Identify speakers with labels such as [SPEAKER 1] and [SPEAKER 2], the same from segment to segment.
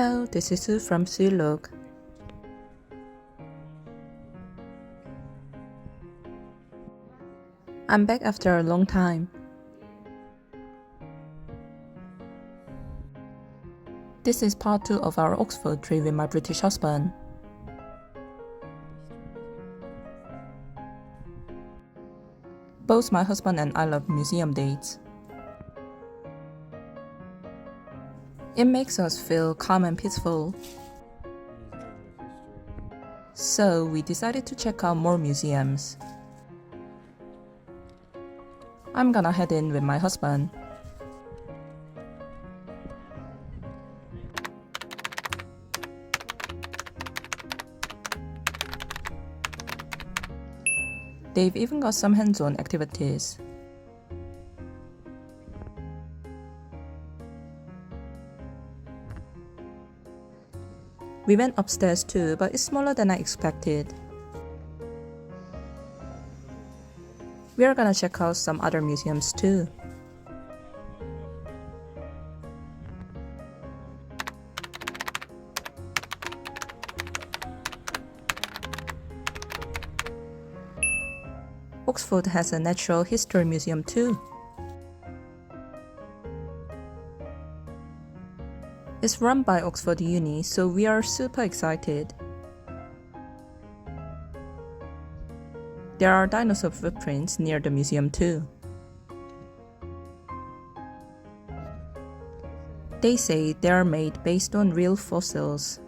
[SPEAKER 1] Hello, this is Sue from 브이로그. I'm back after a long time. This is part 2 of our Oxford trip with my British husband. Both my husband and I love museum dates. It makes us feel calm and peaceful. So we decided to check out more museums. I'm gonna head in with my husband. They've even got some hands-on activities. We went upstairs too, but it's smaller than I expected. We are gonna check out some other museums too. Oxford has a natural history museum too. It's run by Oxford Uni, so we are super excited. There are dinosaur footprints near the museum too. They say they are made based on real fossils.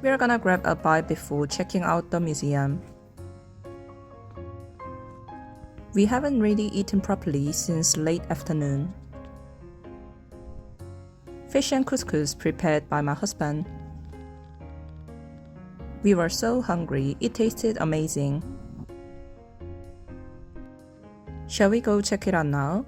[SPEAKER 1] We're gonna grab a bite before checking out the museum. We haven't really eaten properly since late afternoon. Fish and couscous prepared by my husband. We were so hungry, it tasted amazing. Shall we go check it out now?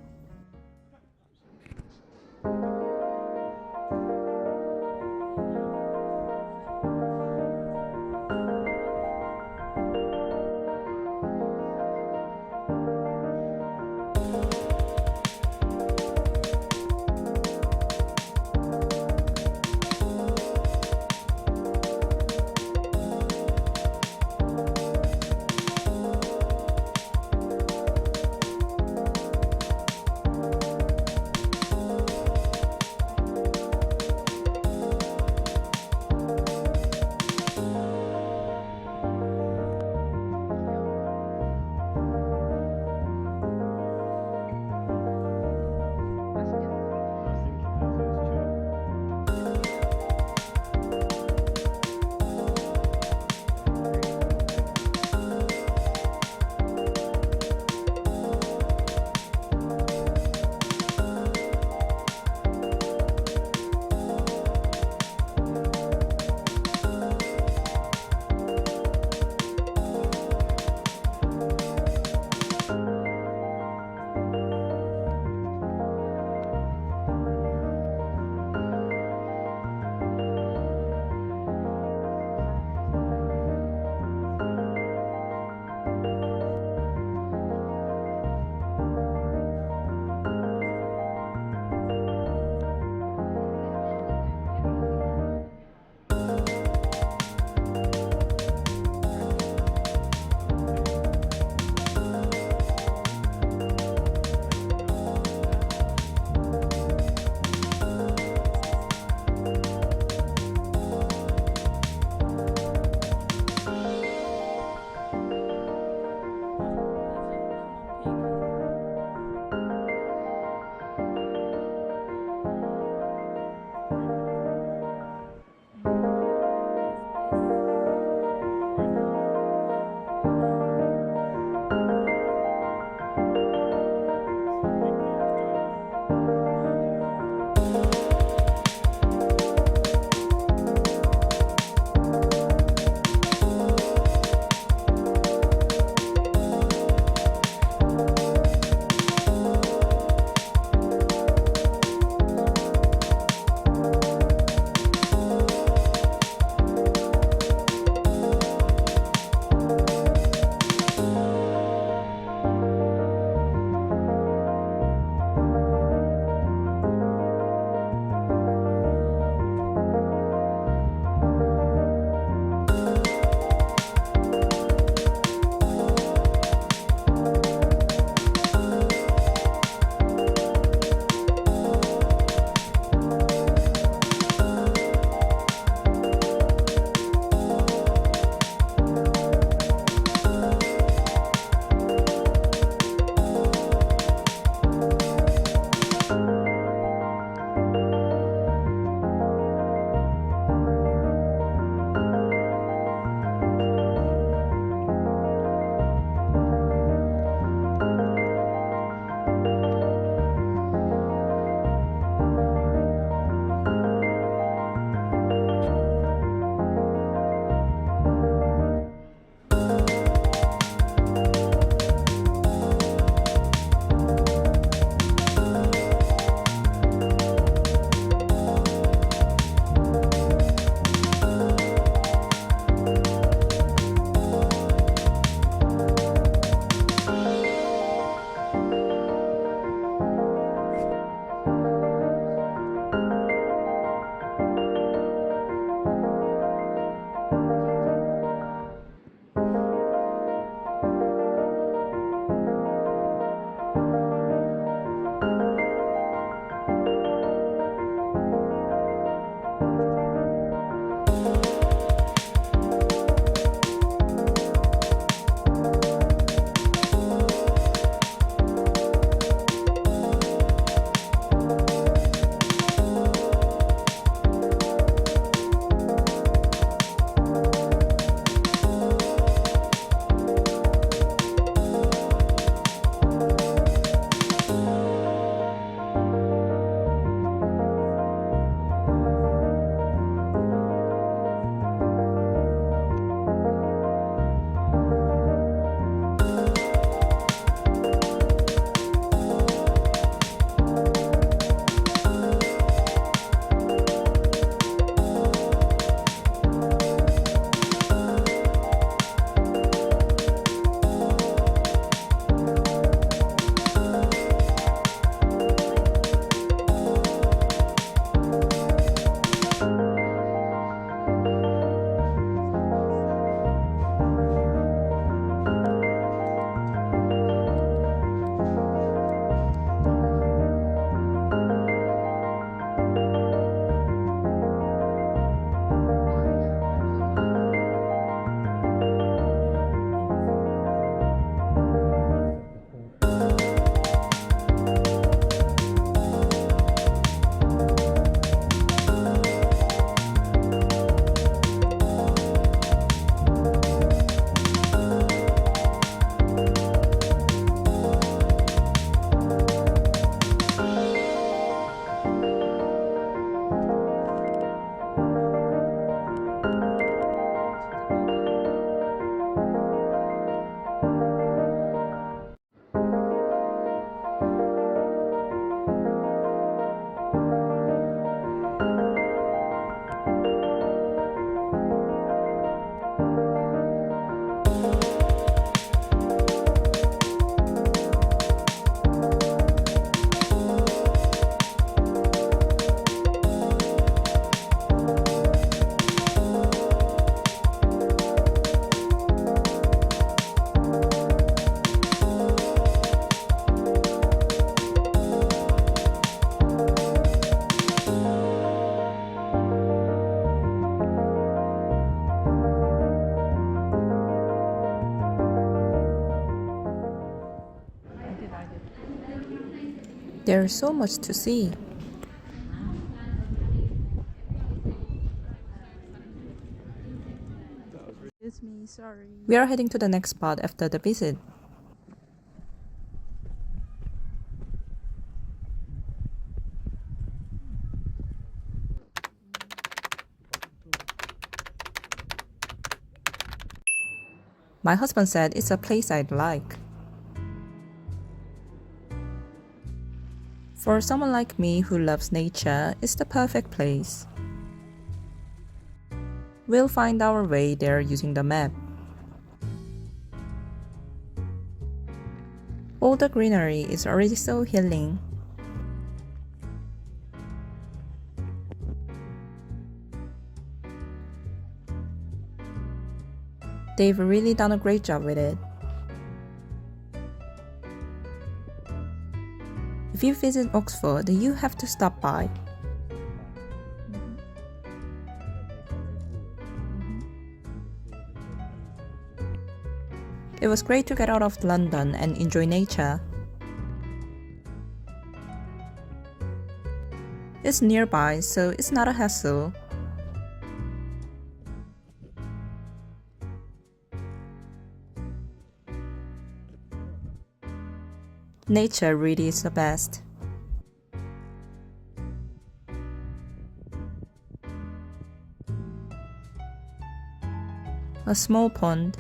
[SPEAKER 1] There's so much to see.
[SPEAKER 2] It's me, sorry.
[SPEAKER 1] We are heading to the next spot after the visit. My husband said it's a place I'd like. For someone like me who loves nature, it's the perfect place. We'll find our way there using the map. All the greenery is already so healing. They've really done a great job with it. If you visit Oxford, you have to stop by. It was great to get out of London and enjoy nature. It's nearby, so it's not a hassle. Nature really is the best. A small pond.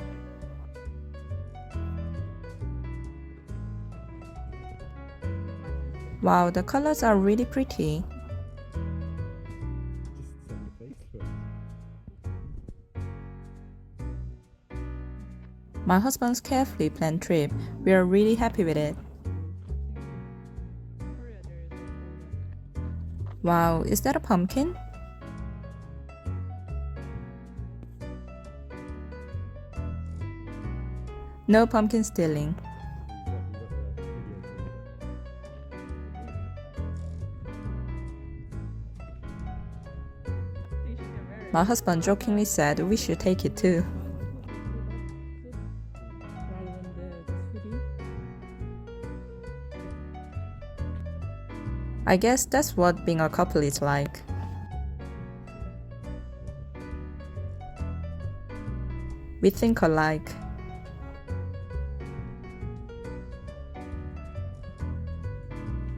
[SPEAKER 1] Wow, the colors are really pretty. My husband's carefully planned trip. We are really happy with it. Wow, is that a pumpkin? No pumpkin stealing. My husband jokingly said we should take it too. I guess that's what being a couple is like. We think alike.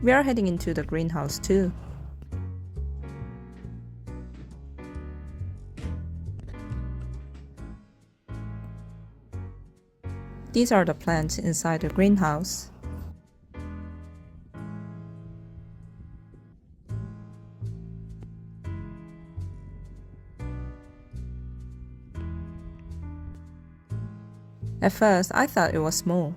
[SPEAKER 1] We are heading into the greenhouse too. These are the plants inside the greenhouse. At first, I thought it was small.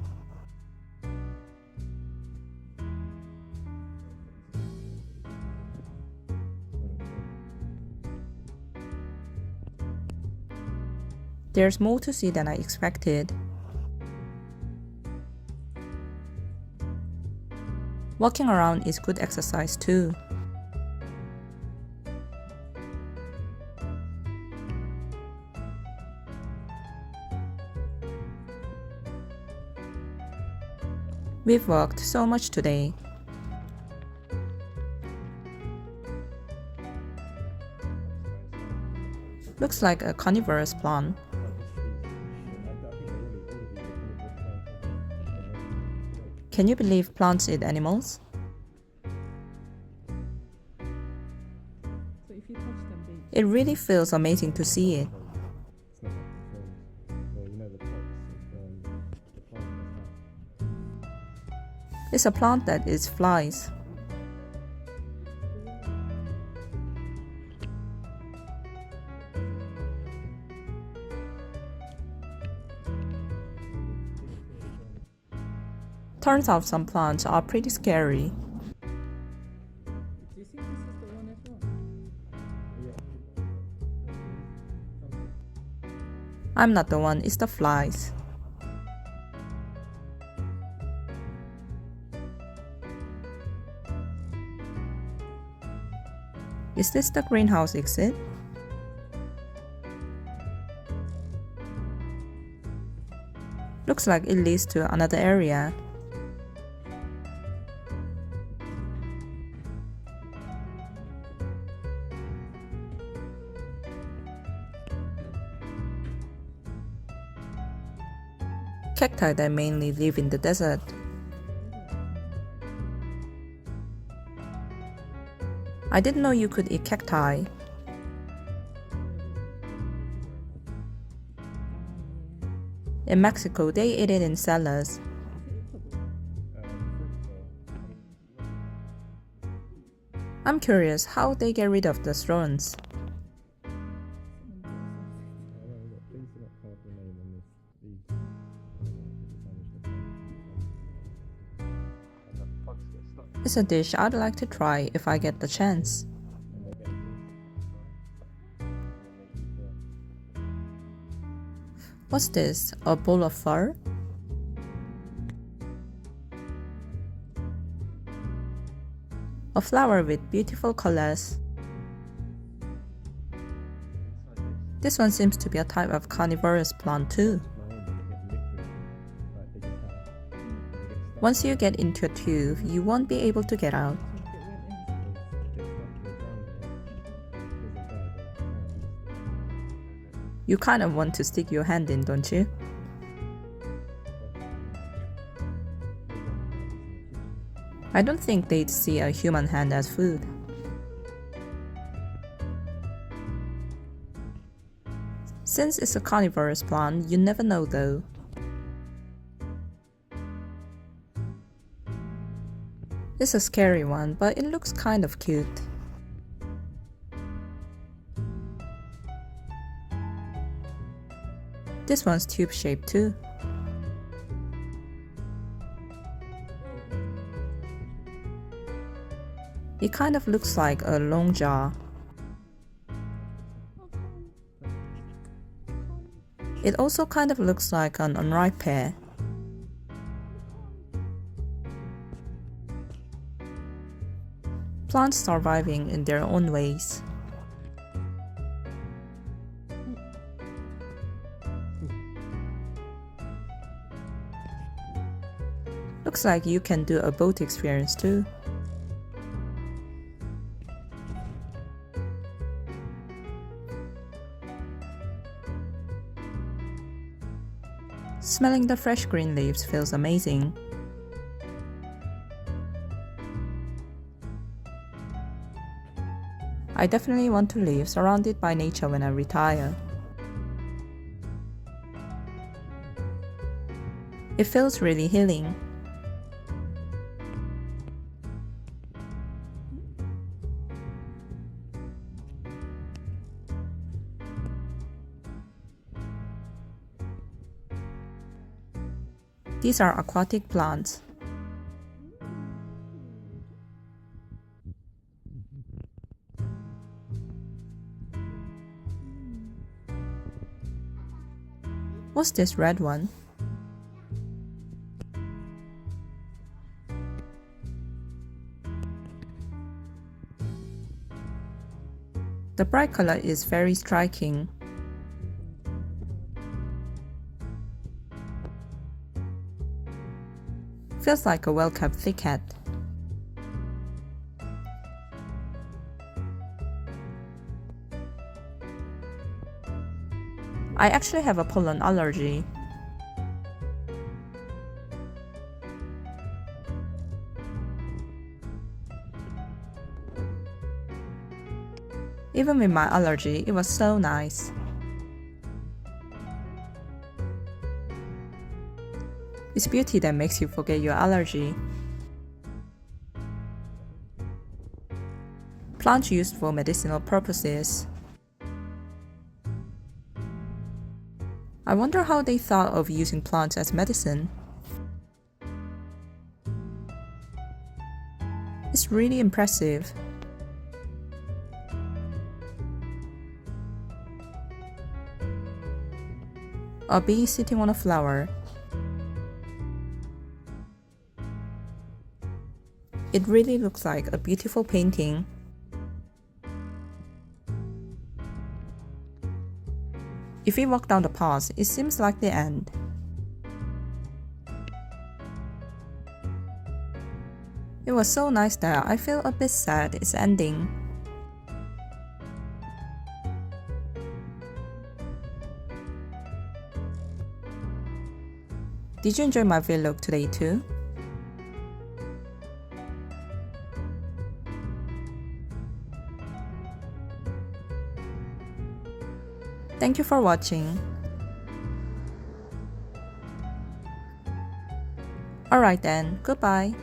[SPEAKER 1] There's more to see than I expected. Walking around is good exercise too. We've walked so much today. Looks like a carnivorous plant. Can you believe plants eat animals? It really feels amazing to see it. It's a plant that eats flies. Turns out some plants are pretty scary. I'm not the one, it's the flies. Is this the greenhouse exit? Looks like it leads to another area. Cacti that mainly live in the desert. I didn't know you could eat cacti. In Mexico, they eat it in salads. I'm curious how they get rid of the thorns. It's a dish I'd like to try if I get the chance. What's this? A bowl of fur? A flower with beautiful colors. This one seems to be a type of carnivorous plant too. Once you get into a tube, you won't be able to get out. You kind of want to stick your hand in, don't you? I don't think they'd see a human hand as food. Since it's a carnivorous plant, you never know though. It's a scary one, but it looks kind of cute. This one's tube-shaped too. It kind of looks like a long jar. It also kind of looks like an unripe pear. Plants surviving in their own ways. Looks like you can do a boat experience too. Smelling the fresh green leaves feels amazing. I definitely want to live surrounded by nature when I retire. It feels really healing. These are aquatic plants. What's this red one? The bright color is very striking. Feels like a well-kept thicket. I actually have a pollen allergy. Even with my allergy, it was so nice. It's beauty that makes you forget your allergy. Plants used for medicinal purposes. I wonder how they thought of using plants as medicine. It's really impressive. A bee sitting on a flower. It really looks like a beautiful painting. If we walk down the path, it seems like the end. It was so nice that I feel a bit sad it's ending. Did you enjoy my vlog today too? Thank you for watching. Alright then, goodbye.